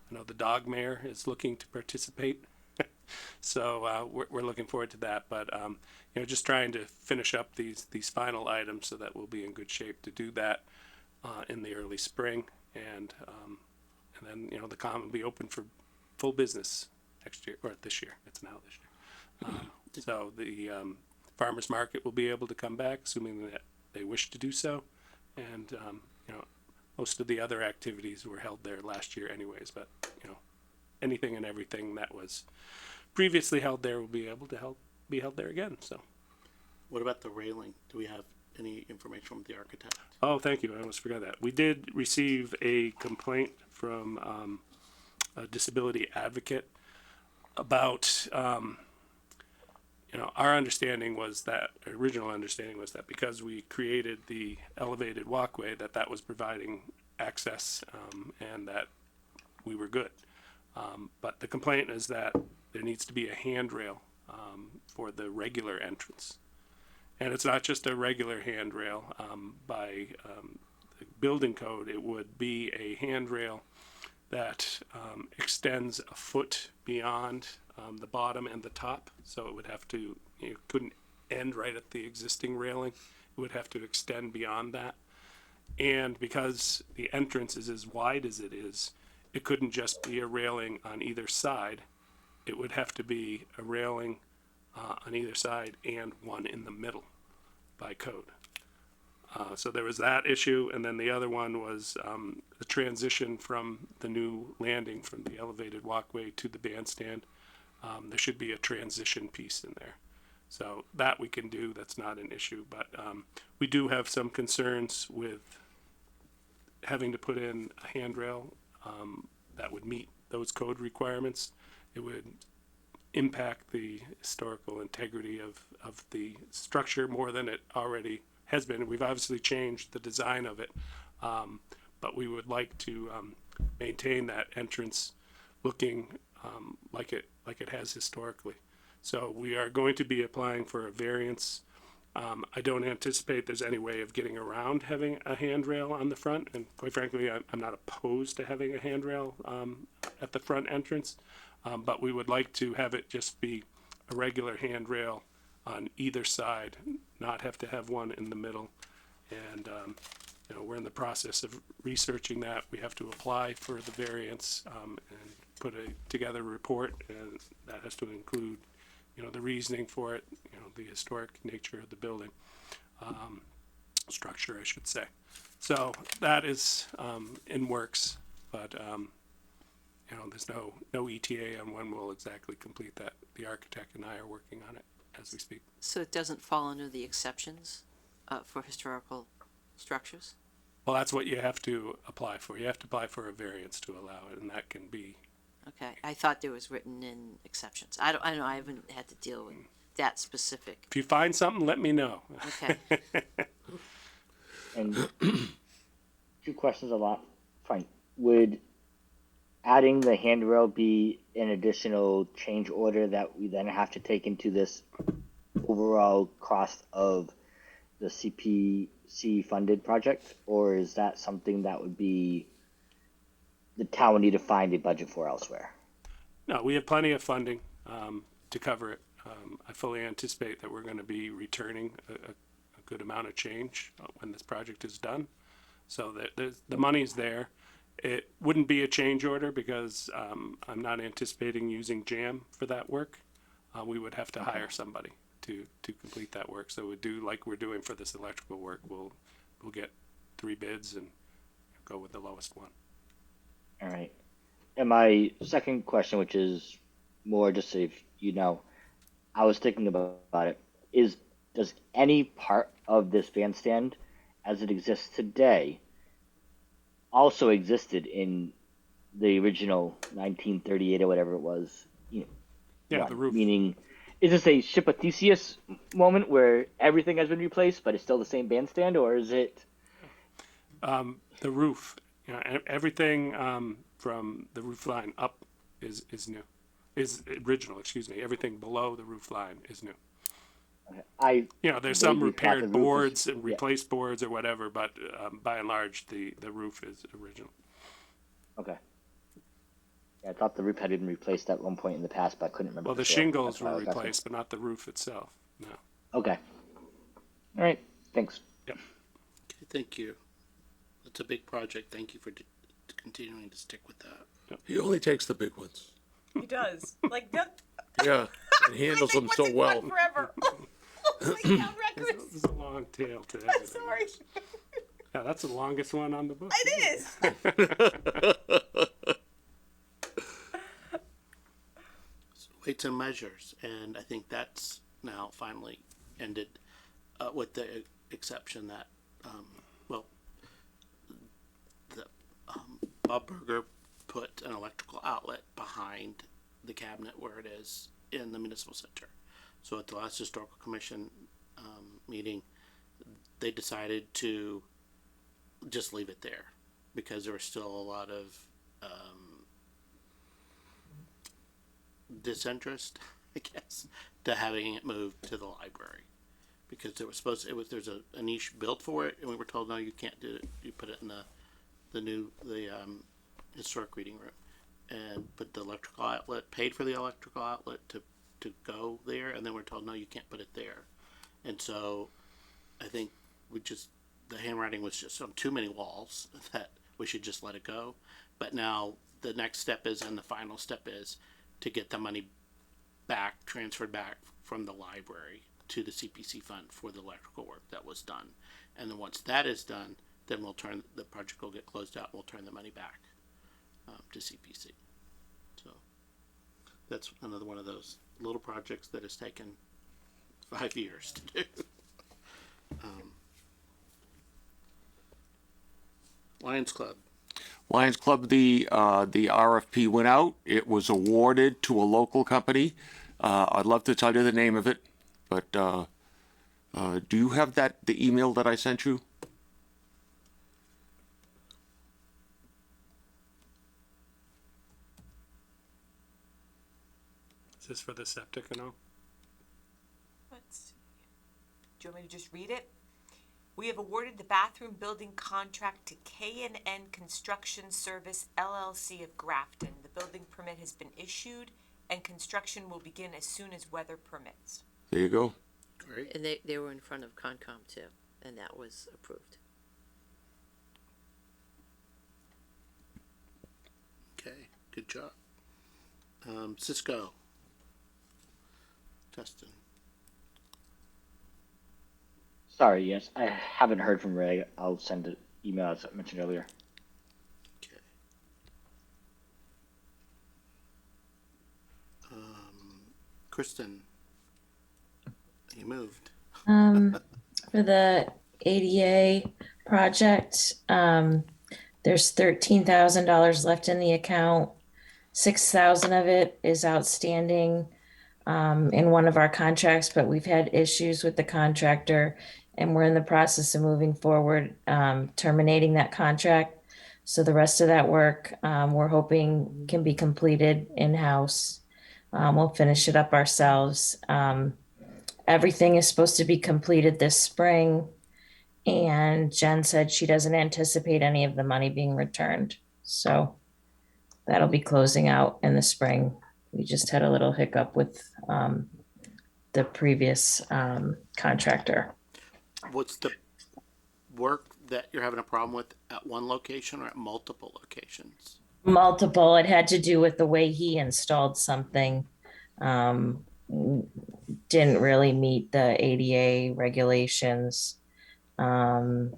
I know the dog mayor is looking to participate. So we're looking forward to that. But, you know, just trying to finish up these final items so that we'll be in good shape to do that in the early spring. And then, you know, the common will be open for full business next year, or this year. It's now this year. So the farmers market will be able to come back, assuming that they wish to do so. And, you know, most of the other activities were held there last year anyways, but, you know, anything and everything that was previously held there will be able to be held there again. So. What about the railing? Do we have any information from the architect? Oh, thank you. I almost forgot that. We did receive a complaint from a disability advocate about, you know, our understanding was that, original understanding was that because we created the elevated walkway, that was providing access and that we were good. But the complaint is that there needs to be a handrail for the regular entrance. And it's not just a regular handrail. By the building code, it would be a handrail that extends a foot beyond the bottom and the top. So it would have to, you couldn't end right at the existing railing. It would have to extend beyond that. And because the entrance is as wide as it is, it couldn't just be a railing on either side. It would have to be a railing on either side and one in the middle by code. So there was that issue, and then the other one was the transition from the new landing from the elevated walkway to the bandstand. There should be a transition piece in there. So that we can do, that's not an issue, but we do have some concerns with having to put in a handrail that would meet those code requirements. it would impact the historical integrity of the structure more than it already has been. We've obviously changed the design of it, but we would like to maintain that entrance looking like it has historically. So we are going to be applying for a variance. I don't anticipate there's any way of getting around having a handrail on the front, and quite frankly, I'm not opposed to having a handrail at the front entrance, but we would like to have it just be a regular handrail on either side, not have to have one in the middle. And you know, we're in the process of researching that. We have to apply for the variance and put together a report, and that has to include, you know, the reasoning for it, you know, the historic nature of the building, structure, I should say. So that is in works, but you know, there's no ETA on when we'll exactly complete that. The architect and I are working on it as we speak. So it doesn't fall under the exceptions for historical structures? Well, that's what you have to apply for. You have to apply for a variance to allow it, and that can be, Okay, I thought there was written in exceptions. I know I haven't had to deal with that specific. if you find something, let me know. Okay, And two questions a lot. Fine. Would adding the handrail be an additional change order that we then have to take into this overall cost of the CPC funded project, or is that something that would be the town would need to find a budget for elsewhere? No, we have plenty of funding to cover it. I fully anticipate that we're going to be returning a good amount of change when this project is done. So that the money's there. It wouldn't be a change order because I'm not anticipating using JAM for that work. We would have to hire somebody to complete that work. So we'd do like we're doing for this electrical work. We'll get 3 bids and go with the lowest one. All right. And my second question, which is more just so if you know, I was thinking about it, does any part of this bandstand as it exists today also existed in the original 1938 or whatever it was? You know, Yeah, the roof. Meaning, is this a Ship of Theseus moment where everything has been replaced, but it's still the same bandstand, or is it? The roof, you know, everything from the roof line up is new, is original. Excuse me. Everything below the roof line is new. I You know, there's some vaguely thought the repaired roof was- boards and yeah. replaced boards or whatever, but by and large, the roof is original. Okay. Yeah, I thought the roof had been replaced at one point in the past, but I couldn't remember. Well, the for sure. shingles That's why I were was asking. replaced, but not the roof itself. No. Okay. All right. Thanks. Yep. Okay, thank you. It's a big project. Thank you for continuing to stick with that. He only takes the big ones. He does, like, that. Yeah, and handles them so well. Forever. Oh my God, records. There's a long tail to I'm everything. sorry. Yeah, that's the longest one on the book. It is. Weights and measures, and I think that's now finally ended with the exception that, Bob Berger put an electrical outlet behind the cabinet where it is in the municipal center. So at the last historical commission meeting, they decided to just leave it there because there was still a lot of disinterest, I guess, to having it moved to the library because there was there's a niche built for it, and we were told no, you can't do it. You put it in the historic reading room, and put the electrical outlet, paid for the electrical outlet to go there, and then we're told no, you can't put it there, and so I think the handwriting was just on too many walls that we should just let it go. But now the next step is, and the final step is, to get the money back, transferred back from the library to the CPC fund for the electrical work that was done. And then once that is done, then the project will get closed out and we'll turn the money back to CPC. So that's another one of those little projects that has taken 5 years to do. Lions Club. Lions Club, the RFP went out. It was awarded to a local company. I'd love to tell you the name of it, but do you have the email that I sent you? Is this for the septic and all? Let's see. Do you want me to just read it? We have awarded the bathroom building contract to K&N Construction Service LLC of Grafton. The building permit has been issued and construction will begin as soon as weather permits. There you go. Great. And they were in front of Concom too, and that was approved. Okay, good job. Cisco. Justin. Sorry, yes, I haven't heard from Ray. I'll send an email as I mentioned earlier. Okay. Kristen. You moved. For the ADA project, there's $13,000 left in the account. 6,000 of it is outstanding in one of our contracts, but we've had issues with the contractor, and we're in the process of moving forward, terminating that contract. So the rest of that work, we're hoping can be completed in-house. We'll finish it up ourselves. Everything is supposed to be completed this spring, and Jen said she doesn't anticipate any of the money being returned. So that'll be closing out in the spring. We just had a little hiccup with the previous contractor. What's the work that you're having a problem with at one location or at multiple locations? Multiple. It had to do with the way he installed something. Didn't really meet the ADA regulations. And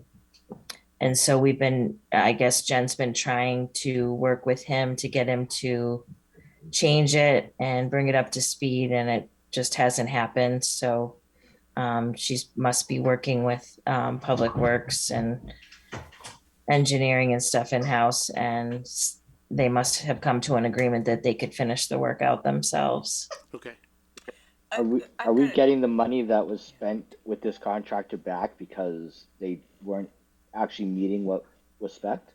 so we've been, I guess Jen's been trying to work with him to get him to change it and bring it up to speed, and it just hasn't happened. So she must be working with Public Works and engineering and stuff in-house, and they must have come to an agreement that they could finish the work out themselves. Okay. Are we getting the money that was spent with this contractor back because they weren't actually meeting what was spec'd?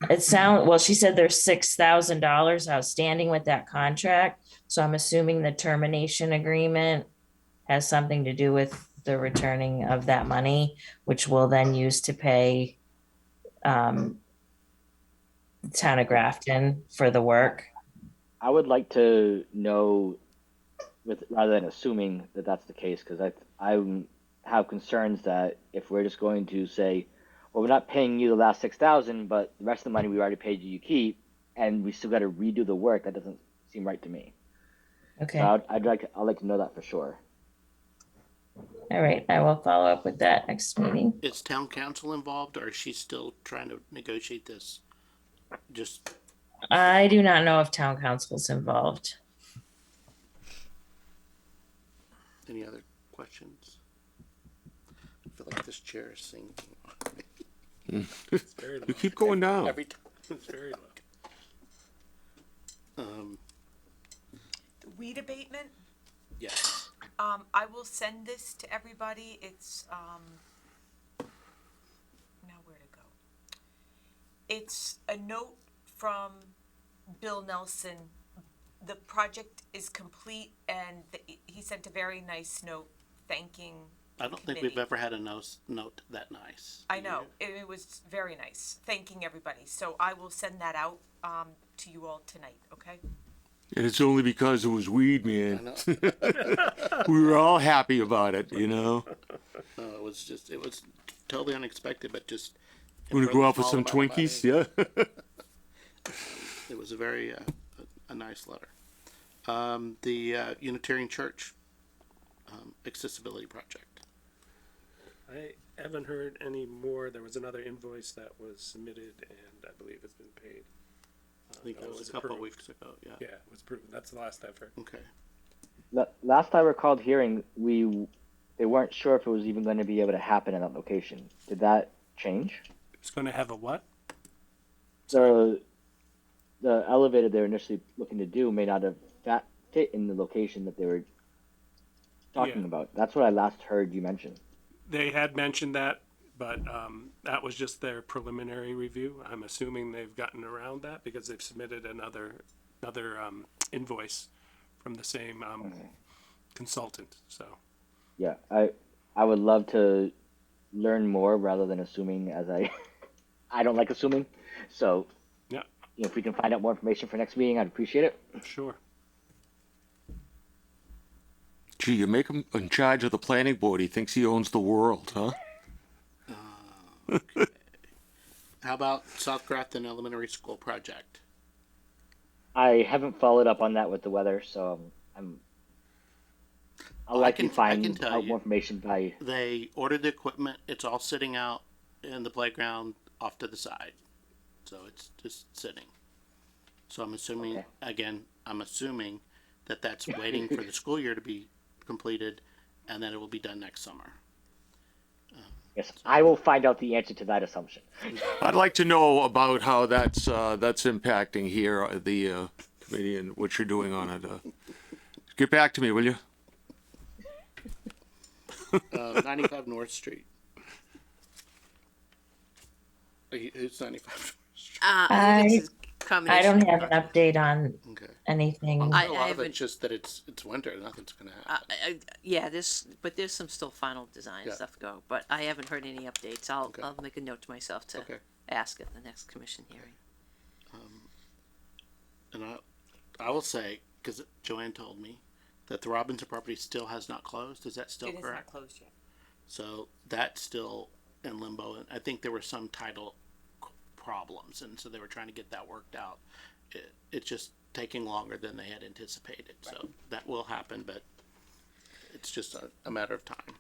Well, she said there's $6,000 outstanding with that contract. So I'm assuming the termination agreement has something to do with the returning of that money, which we'll then use to pay the town of Grafton for the work. I would like to know, rather than assuming that that's the case, because I have concerns that if we're just going to say, well, we're not paying you the last 6,000, but the rest of the money we already paid you keep, and we still got to redo the work, that doesn't seem right to me. Okay. So I'd like to know that for sure. All right. I will follow up with that next meeting. Is town council involved or is she still trying to negotiate this? Just, I do not know if town council's involved. any other questions? I feel like this chair is sinking. It's very low. You keep going down. Every time. It's very low. The weed abatement, Yes. I will send this to everybody. It's, now where to go? It's a note from Bill Nelson. The project is complete, and he sent a very nice note thanking I don't think we've committee. ever had a note that nice. I know, it was very nice, thanking everybody. So I will send that out to you all totonight, okay? And it's only because it was weed, I man. know. We were all happy about it, you know? No, it was totally unexpected, but just. it Want to go brought out for a some smile on my Twinkies? face. Yeah. It was a very, a nice letter. The Unitarian Church accessibility project. I haven't heard any more. There was another invoice that was submitted and I believe it's been paid. I think That that was a couple of approved. weeks ago, yeah. Yeah, it was approved. That's the last I've heard. Okay. Last I recalled hearing, they weren't sure if it was even going to be able to happen in that location. Did that change? It's going to have a what? The elevator they were initially looking to do may not have fit in the location that they were talking Yeah. about. That's what I last heard you mention. They had mentioned that, but that was just their preliminary review. I'm assuming they've gotten around that because they've submitted another invoice from the same consultant. So Yeah, I would love to learn more rather than assuming, as I I don't like assuming. So yeah, if we can find out more information for next meeting, I'd appreciate it. sure. Gee, you make him in charge of the planning board. He thinks he owns the world, huh? How about South Grafton Elementary School project? I haven't followed up on that with the weather, so I'll Well, I likely can find tell out you. more information by. They ordered the equipment. It's all sitting out in the playground off to the side. So it's just sitting. So I'm assuming, Okay. again, I'm assuming that that's waiting for the school year to be completed and then it will be done next summer. Yes, I will find out the answer to that assumption. I'd like to know about how that's impacting here, the committee and what you're doing on it. Get back to me, will you? 95 North Street. Who's 95 North Street? I think it's a I combination. don't have an update on Okay. anything. A I lot of haven't- it's just that it's winter. Nothing's going to happen. Yeah, but there's some still final design Yeah. stuff to go, but I haven't heard any updates. I'll Okay. make a note to myself to Okay. ask at the next commission hearing. And I will say, because Joanne told me that the Robinson property still has not closed. Is that still It is correct? not closed yet. So that's still in limbo. And I think there were some title problems. And so they were trying to get that worked out. It's just taking longer than they had anticipated. So that will happen, but it's just a matter of time.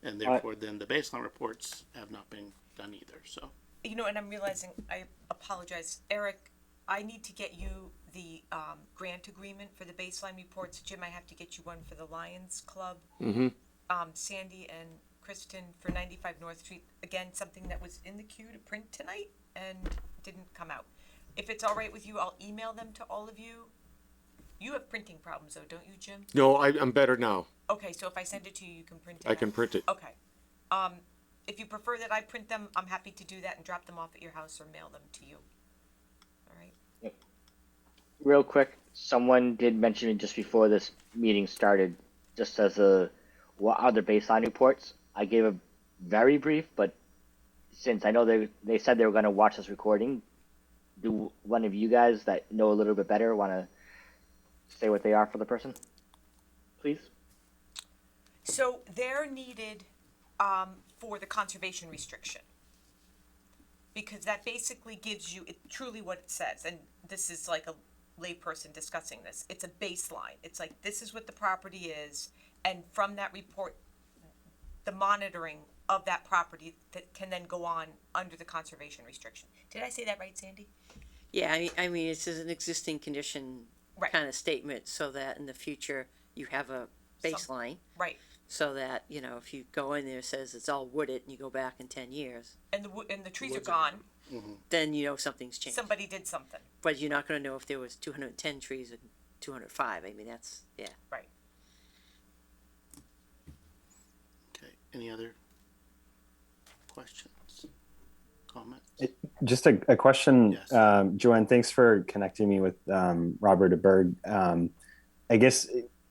And therefore, then the baseline reports have not been done either. So And I'm realizing, I apologize, Eric, I need to get you the grant agreement for the baseline reports. Jim, I have to get you one for the Lions Club. Mm-hmm. Sandy and Kristen for 95 North Street. Again, something that was in the queue to print tonight and didn't come out. If it's all right with you, I'll email them to all of you. You have printing problems though, don't you, Jim? No, I'm better now. Okay, so if I send it to you, you can print it I out. can print it. Okay. If you prefer that I print them, I'm happy to do that and drop them off at your house or mail them to you. All right. Real quick, someone did mention it just before this meeting started, just as what are the baseline reports? I gave a very brief, but since I know they said they were going to watch this recording, do one of you guys that know a little bit better want to say what they are for the person, please? So they're needed for the conservation restriction. Because that basically gives you truly what it says, and this is like a layperson discussing this. It's a baseline. It's like, this is what the property is, and from that report, the monitoring of that property that can then go on under the conservation restriction. Did I say that right, Sandy? Yeah, I mean, it's just an existing condition Right. kind of statement so that in the future you have a baseline. Right. So that, if you go in there, it says it's all wooded and you go back in 10 years, And the trees are Woods are gone. then something's changed. Somebody did something. But you're not going to know if there was 210 trees and 205. I mean, that's, yeah. Right. okay. Any other questions? Comments? Just a question, Yes. Joanne. Thanks for connecting me with Robert Berg. I guess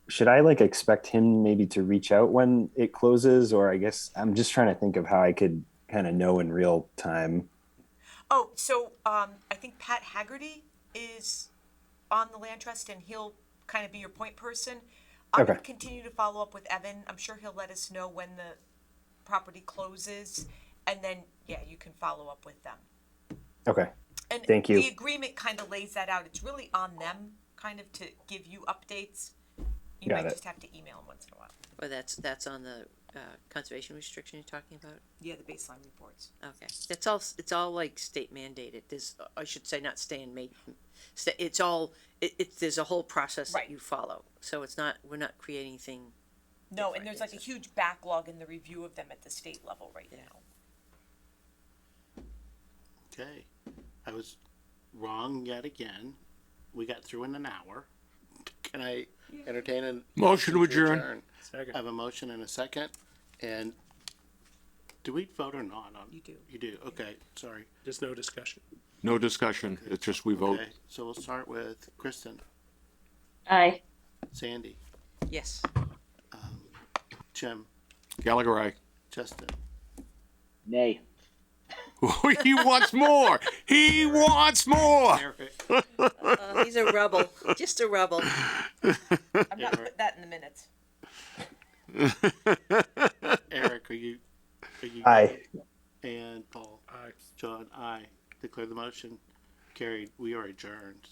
should I expect him maybe to reach out when it closes, or I guess I'm just trying to think of how I could kind of know in real time. Oh, so I think Pat Haggerty is on the land trust, and he'll kind of be your point person. I'm Okay. gonna continue to follow up with Evan. I'm sure he'll let us know when the property closes, and then you can follow up with them. Okay. And Thank you. the agreement kind of lays that out. It's really on them, kind of, to give you updates. You Got might it. just have to email them once in a while. Well, that's on the conservation restriction you're talking about? Yeah, the baseline reports. Okay. It's all like state mandated. I should say not made. It's all, there's a whole process Right. that you follow. So we're not creating anything. No, and Different, there's like a is it? huge backlog in the review of them at the state level right Yeah. now. Okay, I was wrong yet again. We got through in an hour. Can I entertain a Motion to adjourn. I Second. have a motion and a second, and do we vote or not on? You do. You do, okay, sorry. Just no discussion. No discussion. It's just we vote. Okay, so we'll start with Kristen, Aye. Sandy, Yes. Jim, Gallagher, aye. Justin. Nay. He wants more. He wants more. Eric, He's a rebel, just a rebel. I'm not putting that in the minutes. Eric, are you? Aye. And Paul, Aye. John, I declare the motion carried. We are adjourned.